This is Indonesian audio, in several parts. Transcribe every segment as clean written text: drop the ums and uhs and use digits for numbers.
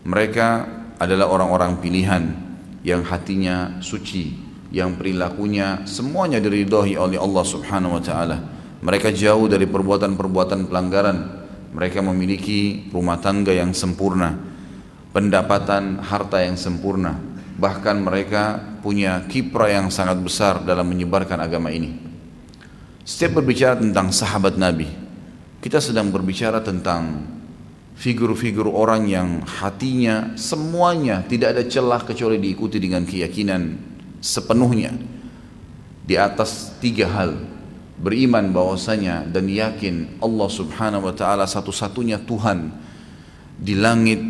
Mereka adalah orang-orang pilihan yang hatinya suci, yang perilakunya semuanya diridhoi oleh Allah Subhanahu wa taala. Mereka jauh dari perbuatan-perbuatan pelanggaran. Mereka memiliki rumah tangga yang sempurna, pendapatan harta yang sempurna. Bahkan mereka punya kiprah yang sangat besar dalam menyebarkan agama ini. Setiap berbicara tentang sahabat Nabi, kita sedang berbicara tentang figur-figur orang yang hatinya semuanya tidak ada celah kecuali diikuti dengan keyakinan sepenuhnya di atas 3 hal: beriman bahwasanya dan yakin Allah Subhanahu wa taala satu-satunya Tuhan di langit,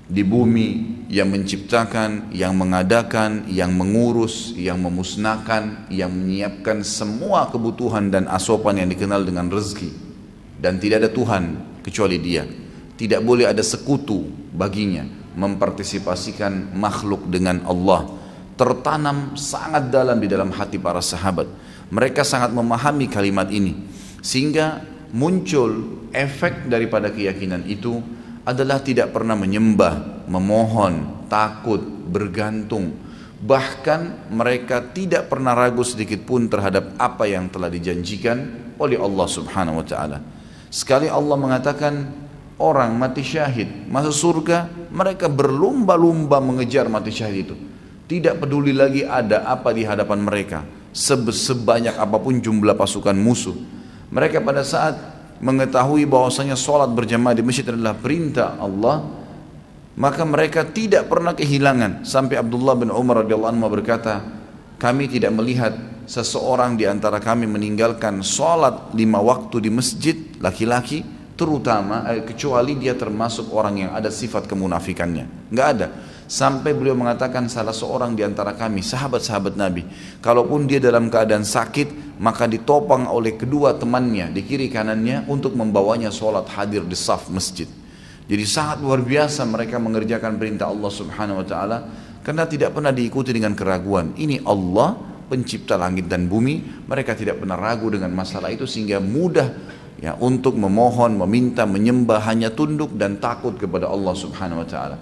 di bumi, yang menciptakan, yang mengadakan, yang mengurus, yang memusnahkan, yang menyiapkan semua kebutuhan dan asupan yang dikenal dengan rezeki, dan tidak ada Tuhan kecuali Dia. Tidak boleh ada sekutu baginya. Mempartisipasikan makhluk dengan Allah tertanam sangat dalam di dalam hati para sahabat. Mereka sangat memahami kalimat ini, sehingga muncul efek daripada keyakinan itu adalah tidak pernah menyembah, memohon, takut, bergantung. Bahkan mereka tidak pernah ragu sedikit pun terhadap apa yang telah dijanjikan oleh Allah Subhanahu wa taala. Sekali Allah mengatakan orang mati syahid masuk surga, mereka berlumba-lumba mengejar mati syahid itu. Tidak peduli lagi ada apa di hadapan mereka, sebanyak apapun jumlah pasukan musuh. Mereka pada saat mengetahui bahwasanya sholat berjamaah di masjid adalah perintah Allah, maka mereka tidak pernah kehilangan. Sampai Abdullah bin Umar radhiyallahu anhu berkata, kami tidak melihat seseorang di antara kami meninggalkan sholat 5 waktu di masjid, laki-laki terutama, kecuali dia termasuk orang yang ada sifat kemunafikannya. Enggak ada. Sampai beliau mengatakan salah seorang di antara kami, sahabat-sahabat Nabi, kalaupun dia dalam keadaan sakit, maka ditopang oleh kedua temannya di kiri kanannya untuk membawanya sholat hadir di saf masjid. Jadi sangat luar biasa mereka mengerjakan perintah Allah Subhanahu wa taala karena tidak pernah diikuti dengan keraguan. Ini Allah pencipta langit dan bumi, mereka tidak pernah ragu dengan masalah itu, sehingga mudah ya untuk memohon, meminta, menyembah, hanya tunduk dan takut kepada Allah Subhanahu wa taala.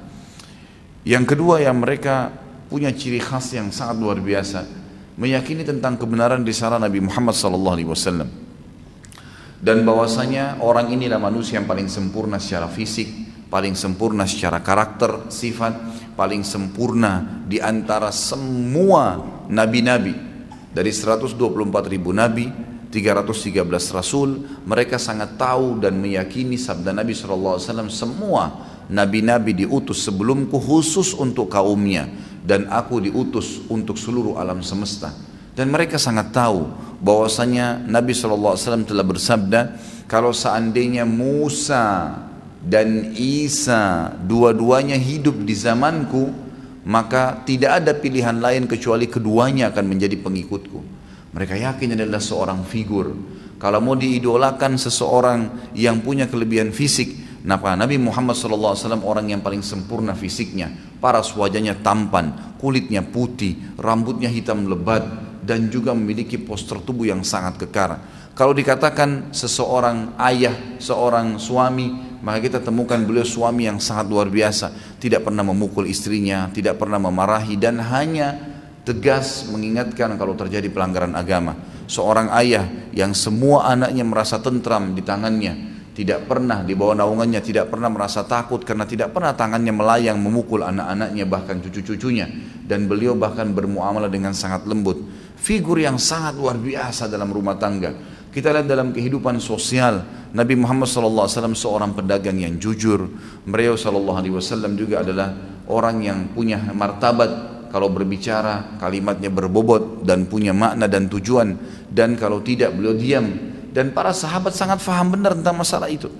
Yang kedua yang mereka punya ciri khas yang sangat luar biasa, meyakini tentang kebenaran risalah Nabi Muhammad SAW, dan bahwasanya orang inilah manusia yang paling sempurna secara fisik, paling sempurna secara karakter, sifat, paling sempurna di antara semua nabi-nabi. Dari 124.000 nabi, 313 rasul, mereka sangat tahu dan meyakini sabda Nabi SAW, semua nabi-nabi diutus sebelumku khusus untuk kaumnya, dan aku diutus untuk seluruh alam semesta. Dan mereka sangat tahu bahwasanya Nabi SAW telah bersabda, kalau seandainya Musa dan Isa dua-duanya hidup di zamanku, maka tidak ada pilihan lain kecuali keduanya akan menjadi pengikutku. Mereka yakin adalah seorang figur. Kalau mau diidolakan seseorang yang punya kelebihan fisik, Nabi Muhammad SAW orang yang paling sempurna fisiknya, paras wajahnya tampan, kulitnya putih, rambutnya hitam lebat, dan juga memiliki postur tubuh yang sangat kekar. Kalau dikatakan seseorang ayah, seorang suami, maka kita temukan beliau suami yang sangat luar biasa, tidak pernah memukul istrinya, tidak pernah memarahi, dan hanya tegas mengingatkan kalau terjadi pelanggaran agama. Seorang ayah yang semua anaknya merasa tentram di tangannya, tidak pernah di bawah naungannya, tidak pernah merasa takut karena tidak pernah tangannya melayang memukul anak-anaknya, bahkan cucu-cucunya, dan beliau bahkan bermuamalah dengan sangat lembut. Figur yang sangat luar biasa dalam rumah tangga. Kita lihat dalam kehidupan sosial, Nabi Muhammad SAW seorang pedagang yang jujur. Beliau SAW juga adalah orang yang punya martabat. Kalau berbicara kalimatnya berbobot dan punya makna dan tujuan, dan kalau tidak beliau diam. Dan para sahabat sangat faham benar tentang masalah itu,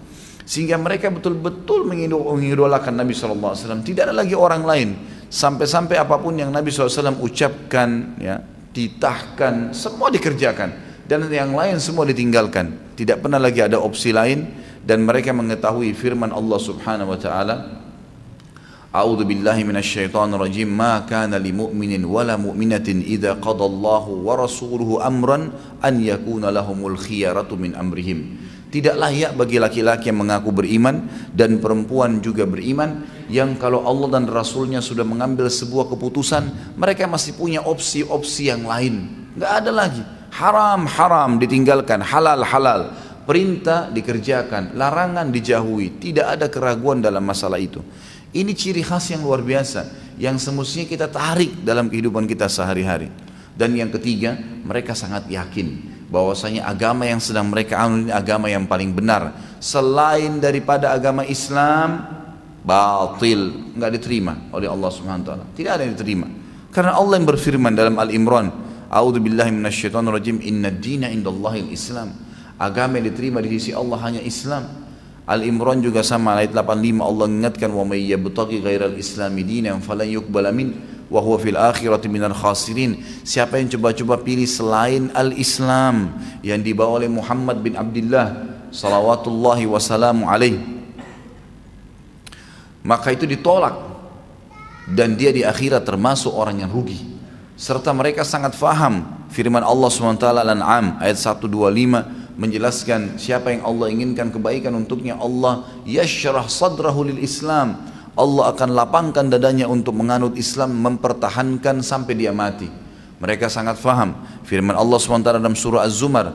sehingga mereka betul-betul mengidolakan Nabi SAW. Tidak ada lagi orang lain, sampai-sampai apapun yang Nabi SAW ucapkan, ya, titahkan, semua dikerjakan, dan yang lain semua ditinggalkan. Tidak pernah lagi ada opsi lain. Dan mereka mengetahui firman Allah Subhanahu wa taala, A'udzu billahi minasyaitonir rajim, ma kana lil mu'minin wala mu'minatin idza qadallahu wa rasuluhu amran an yakuna lahumul khiyaratu min amrihim. Tidak layak bagi laki-laki yang mengaku beriman dan perempuan juga beriman, yang kalau Allah dan Rasulnya sudah mengambil sebuah keputusan, mereka masih punya opsi-opsi yang lain. Nggak ada lagi. Haram, haram ditinggalkan, halal, halal. Perintah dikerjakan, larangan dijauhi. Tidak ada keraguan dalam masalah itu. Ini ciri khas yang luar biasa, yang semestinya kita tarik dalam kehidupan kita sehari-hari. Dan yang ketiga, mereka sangat yakin bahwasanya agama yang sedang mereka anut ini agama yang paling benar. Selain daripada agama Islam, batil, nggak diterima oleh Allah Subhanahu wa taala. Tidak ada yang diterima. Karena Allah yang berfirman dalam Al-Imran, A'udzubillahi minasyaitonirrajim, innad dina indallahil Islam. Agama yang diterima di sisi Allah hanya Islam. Al-Imran juga sama, ayat 85, Allah mengingatkan, wa may yabtaghi ghairal islami dinan falan yuqbala min wa huwa fil akhirati minal khasirin. Siapa yang coba-coba pilih selain al-Islam yang dibawa oleh Muhammad bin Abdullah salawatullahi wassalamu alaih, maka itu ditolak dan dia di akhirat termasuk orang yang rugi. Serta mereka sangat faham firman Allah SWT Al-An'am ayat 125 menjelaskan siapa yang Allah inginkan kebaikan untuknya, Allah yashrah sadrahu lil Islam, Allah akan lapangkan dadanya untuk menganut Islam, mempertahankan sampai dia mati. Mereka sangat faham firman Allah SWT dalam surah Az-Zumar,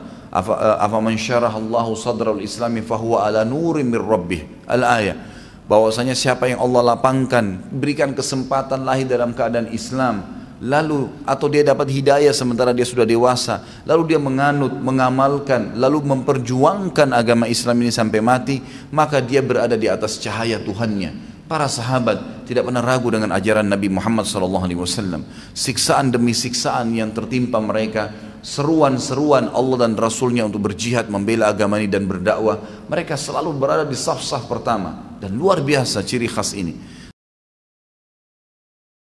afaman syarahallahu sadrahu lil islami fahuwa ala nurin min rabbih, al-ayah, bahwasanya siapa yang Allah lapangkan, berikan kesempatan lahir dalam keadaan Islam, lalu atau dia dapat hidayah sementara dia sudah dewasa, lalu dia menganut, mengamalkan, lalu memperjuangkan agama Islam ini sampai mati, maka dia berada di atas cahaya Tuhannya. Para sahabat tidak pernah ragu dengan ajaran Nabi Muhammad SAW. Siksaan demi siksaan yang tertimpa mereka, seruan-seruan Allah dan Rasulnya untuk berjihad membela agama ini dan berdakwah, mereka selalu berada di saf-saf pertama. Dan luar biasa ciri khas ini.